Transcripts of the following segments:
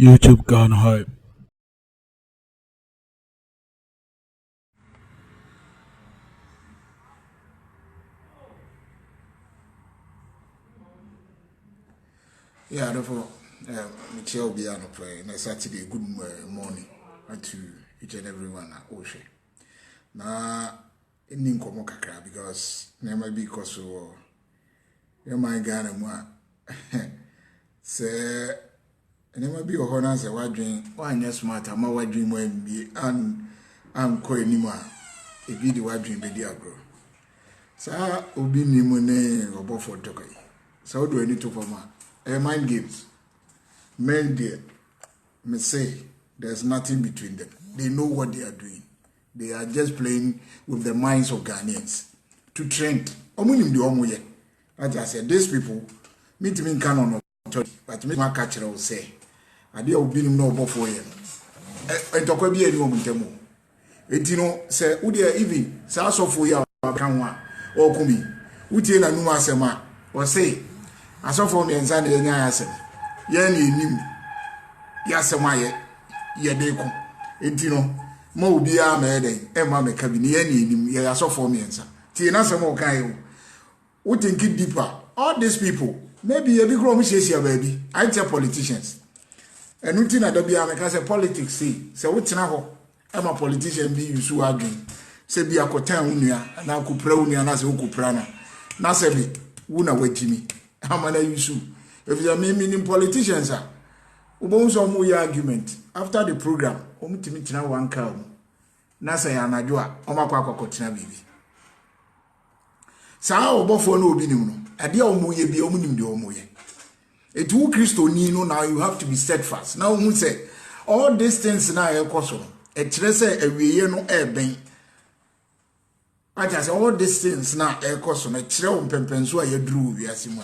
YouTube gone hype. Yeah, therefore, Michelle will be on a play next Saturday. Good morning to each and everyone at Oshe. Now, in Ninkomo Kakra, because never be because you might get a say, never be a honor, say, what dream, one yes, matter, my what dream when be and co anymore. If you do what dream, be dear bro. So, Obi Nimone or Boford Tokai. So, do I need to form mind games. Men there may say there's nothing between them. They know what they are doing. They are just playing with the minds of Ghanaians to trend. I just said, these people, me to me canon authority, but me my catcher will say, I dear will be no before you. And talk about any woman temo. It you know, say, Udia even, Sasso for ya, Kanwa, or Kumi, Utia Numa Sema, or say, I saw for me and Sandy and Yasem. Yanni nim Yasamaye Yadeko. Intino, Mo be a maiden, Emma McCabin, Yanni nim, ya saw for me and Sa. Tina Samo Kayo. Who think it deeper? All these people, maybe a big room says baby. I tell politicians. And Utina Dobia because a politics see. So what's now? I'm a politician be you so arguing. Say be a cotan unia, and I could pray unia, and I say Ukuprana. Nasabi, Wuna with Jimmy. How many you sue? If you are meaning politicians, we won't so more argument. After the program, we meet now one cow. Nasa Yanajua, Omakwa Kotina baby. Sao Bofo no binum. Adia Omoye be omunim de Omoye. It will Christo Nino now you have to be steadfast. Now who say all these things now a coso. A trese a we no airben. I just all these things now a coso. A trail pempenso a drew we as him.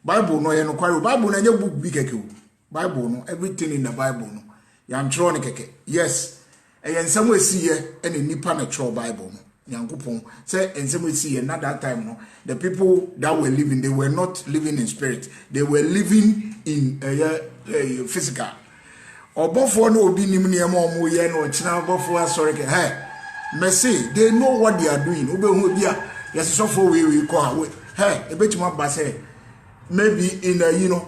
Bible no no kwari Bible na book bi keke Bible no everything in the Bible no yan tro ne keke yes e ensem asiye ene nipa na tro Bible no yankopon say ensem asiye na that time no the people that were living they were not living in spirit, they were living in physical. Obofo no obi nim ne ma omo ye no china obofo asore ke hey me say they know what they are doing obe hu bia yes so for we call hey e betuma ba say maybe in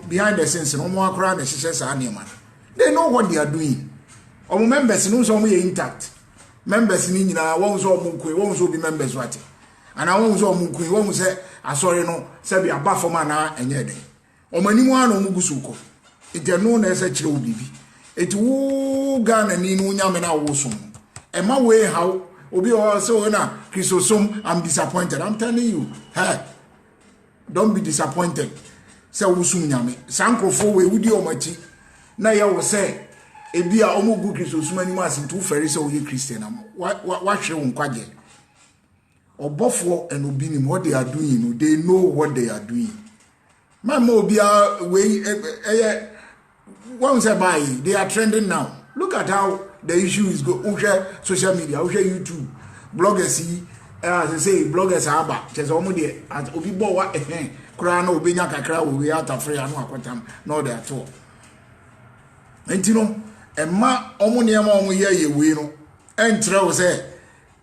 behind the scenes no more crowd and shishes are near man. They know what they are doing. Our members no so intact. Members in won't so mukwe, won't so be members what. And I won't so mukwe, won't say, I sorry no, say be a buffer man and yet. Or maniwan or mugusuko. It are known as a chill bibi. It woo gun and in Unyamena wosum. And my way how Obi also na Chrysosome, I'm disappointed. I'm telling you, hey, don't be disappointed. Say wusum nyame sankofo we wudi omachi na ya wo say ebia omogu Kristo sumani ma asintu fere say we Christian am wa hwe won kwaje obofo and obinim what they are doing they know what they are doing mama obia we one say buy they are trending now. Look at how the issue is go social media YouTube bloggers as I say bloggers aba just omo dey as obi bo wa kura na obenya kakra we out afre anu akwatam no dey at all entino emma omo ne ema omo ye we no entre wo say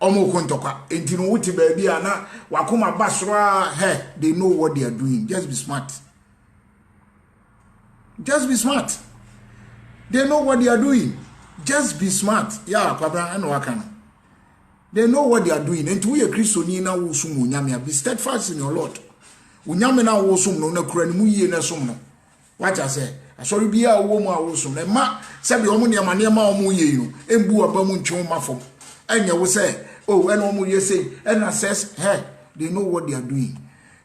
omo kontokwa entino wuti ba bia na wakoma basro he they know what they are doing. Just be smart, just be smart. They know what they are doing. Just be smart. Yeah, kwabra anu akano. They know what they are doing. And to a Christian na wosum unyame, be steadfast in your Lord. Unyame na wosum no na kura ni mu yie na som no. What I say? Asori bia wo mu a wosum na ma se be omo ne ma omo yie no. Embu aba mu ntwe ma fom. Anya wo say, oh, when omo yie say, and assess, hey, they know what they are doing.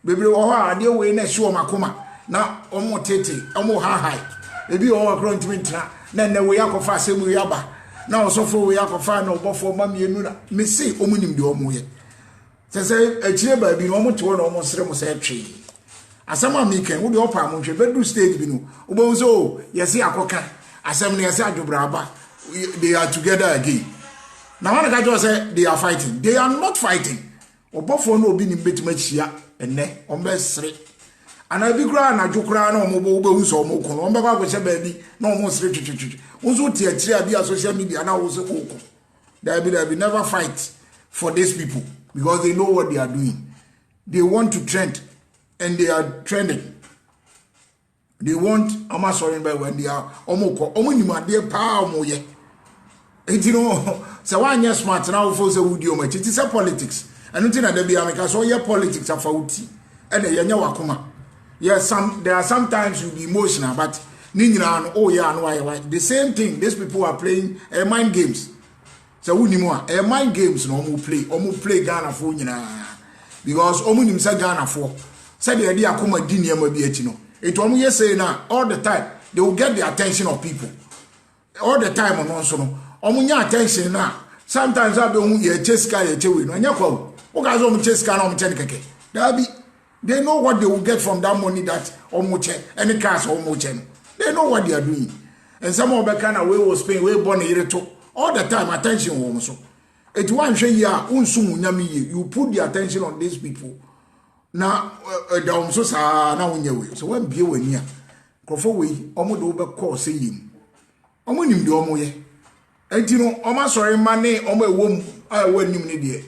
Bebre wo ha ade we na hye o makoma. Na omo tete, omo ha. Ebi o akro ntimi ntra. Na we yakofa asemu yaba. Now so for we yakofa na obofo ma mienu na. Me say omunim de omo ye. Say echire ba bi no omo to na omo sere mo say twe. Asama mi ken wo de opa mo hwe bedu stage bi no. Obo so yesi akoka. Asem ne yesi adwobra ba. They are together again. Now when I just say they are fighting. They are not fighting. Obofo no obi ni betima chia ene ombe sere. ana bi kura na dwokura na omo bo hu so omo ko no omo ba ko hye baabi na omo sire twetwetwe unzo tie akire abi social media na wo se ko there be never fight for these people because they know what they are doing. They want to trend and they are trending. They want ama sorry by when they are omo ko omo ni ma de pa omo ye. And you know, so one year smart now for the audio much. It is a politics. And until that be America, so your politics are faulty. And yes, there are sometimes you be emotional, but Nina, oh yeah, no, the same thing. These people are playing mind games. So we more mind games no play Ghana for because omunim say Ghana for. Said the idea come dini ma bi no. It omu say now all the time they will get the attention of people. All the time on so no. Omunya attention now. Sometimes I be hu ye cheska ye chewe no. Anya kwa. O ga zo mu cheska na omu che keke. They know what they will get from that money that omu che any cars omu che. They know what they are doing. And some of the kind of way was paying way born here to all the time attention home so. It one shey ya unsum nyame ye. You put the attention on these people. Na da so sa na wonye we. So when bie wani a krofo we omo do be call say yim. Omo nim de omo ye. Enti no omo sorry man ne omo ewom a wanim ne de.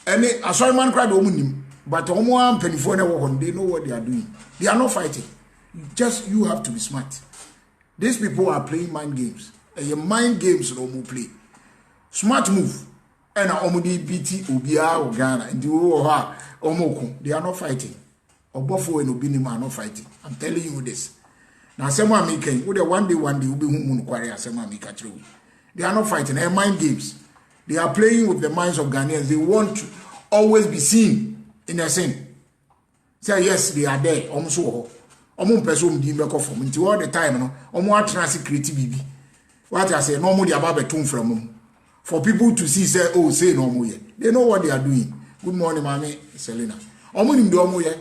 Ene asori man kra de omo nim. But omo am penifo na wo they know what they are doing. They are not fighting. Just you have to be smart. These people are playing mind games. And your mind games no omo play. Smart move. And omo di BT obia o Ghana and you ha omo they are not fighting. Obofo and obinim are not fighting. I'm telling you this. Now sema making with the one day will be hum kware asema make true. They are not fighting. They are mind games. They are playing with the minds of Ghanaians. They want to always be seen in a sin. Say yes, they are there. Omo so omo person di make from until all the time no omo atransi create bibi. What I say no mo dey about tune from them. For people to see say oh say no mo ye. They know what they are doing. Good morning mami Selena. Omo nim do omo ye.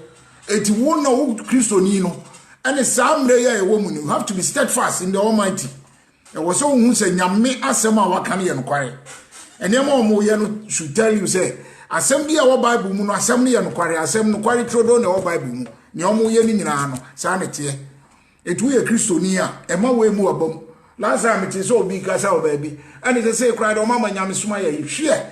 Eti won na wo Kristo ni no. And the same day you have to be steadfast in the Almighty. There was so who say nyame asem a waka ne nokware. Ene ma omo ye no should tell you say asem bia wo Bible mu no asem ne ye nokware asem nokware trodo na wo Bible mu. Ne omo ye ni nyina no sa ne te. Etu ye Kristo ni a e ma we mu abam. Last time it is so big kasa o baby. And it say cry do mama nyame suma ye hwe.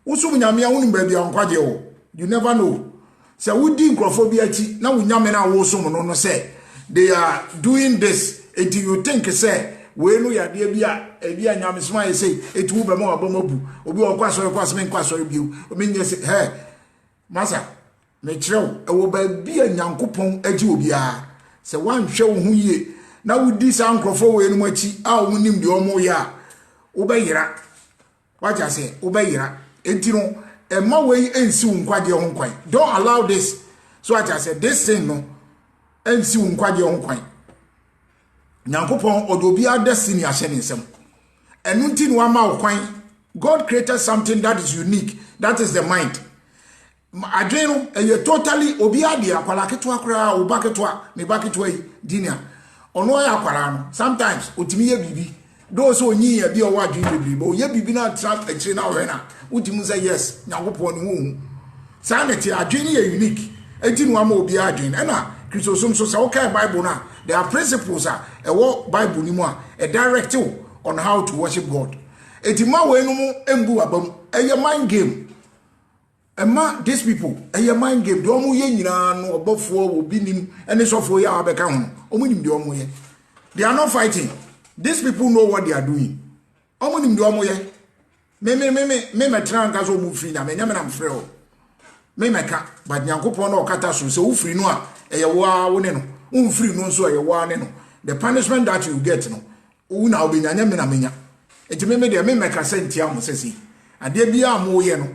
Usum nyame a wonim ba bia nkwaje wo. You never know. Say we di nkrofobia ti na wo nyame na wo som no say they are doing this until you think say we no ya de bia e bia nyame soma ye say etu be ma abamu obi okwaso kwasme nkwaso biu obi nye say hey masa me trew e wo ba bia nyankopon agi obi a say wan hwe wo hu ye na wo di sa nkrofo we no machi a wo nim de omo ya wo ba yira waja say wo ba yira entino ma we ensi nkwaje ho kwan. Don't allow this. So I said this thing no ensi nkwaje ho kwan. Nyankopon odobia destiny ahye ne nsem. Enu nti no ama kwan. God created something that is unique. That is the mind. Adweno eye totally obi ade akwala keto akora oba keto a me ba keto yi dinia. Ono ya akwara no sometimes otimi ye bibi. Those who onyi ya bi o wa dwene bibi bo ye bibi na trap akire na we na utimu say yes nyankopon ni hu sanity adwene ye unique enti no ama obi adwene na Christosum so say okay Bible na there are principles a ewo Bible ni mu a direct you on how to worship God enti ma we no mu embu abam eye mind game ema these people eye mind game do mu ye nyina no obofo obi nim ene sofo ya abeka ho omu nim de omu ye they are not fighting. These people know what they are doing. Omu nim de omu ye me tranka so mu free na me nyame na mfrɛ o me meka but nyankopon na okata so u free no a eye wa wo ne no u free no so eye wa ne no the punishment that you get no u na obenya nyame na menya enti me de me meka sentia mo sesi ade bia mo ye no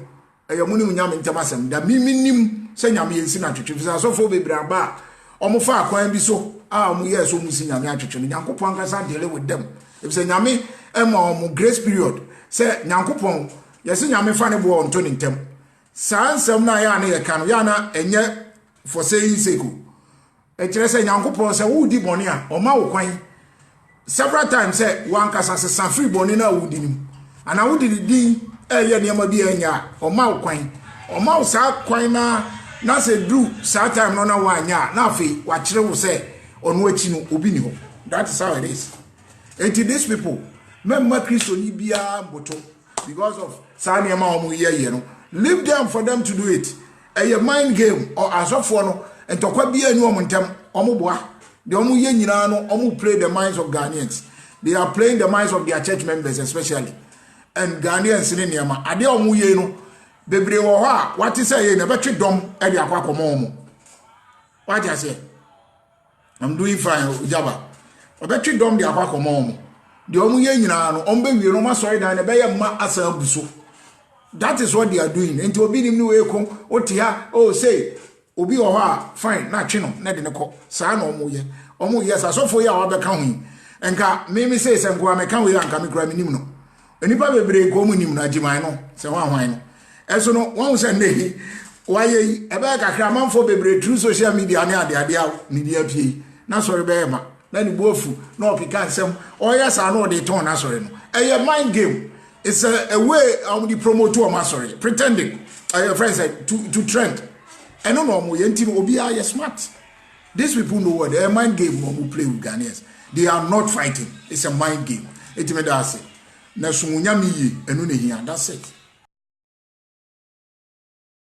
eye mo nim nyame ntamasem da nim se nyame yensi na twetwe fisa so fo bebre aba omo fa akwan bi so a mo ye so mu si nyame atwetwe nyankopon kasa deal with them if say nyame ema omo grace period say nyankopon yesi nyame fa ne bo onto ne ntem sansem na ya na ye kan ya na enye for saying seko e kire say nyankopon say wo di bone a o ma wo kwan several times say wan kasa se san free bone na wo di nim ana wo di din e ye ne ma bi anya o ma wo kwan o ma wo sa kwan na na say drew saa time no na wanya na afi wa kire wo say ono achi no obi ni ho. That is how it is. And to these people, member Christo ni bia mboto because of sani ama omu ye no. Leave them for them to do it. A mind game or as of no and to kwa bia ni omu ntem omu boa. The omu ye nyina no omu play the minds of Ghanaians. They are playing the minds of their church members especially. And Ghanaians ni niama ade omu ye no bebre wo ha what is say na betwe dom e de akwa komo omu. What you say? I'm doing fine Jaba. Obetwe dom de akwa komo omu. De omu ye nyina no ombe wie no masori dan na be ye ma asa abuso. That is what they are doing. Enti obi nim ni we ko oti ha oh say obi wo ha fine na twe no na de ne ko saa na omu ye sa sofo ye a wa be ka hu enka me say se nko ameka we anka me kura me nim no enipa bebre ko mu nim na agiman no se wa hwan no eso no won se nehi waye yi ebe kakra manfo bebre through social media ne ade a media pie na sori be ma na ni bofu na okika nsem oya sa na ode ton na sori no eye mind game. It's a way of the promote to a sorry pretending your friend said to trend and no more yentin obi are smart. These people know what their mind game who play with Ghanaians. They are not fighting. It's a mind game. It made us say na sumunya mi yi enu ne hia. That's it.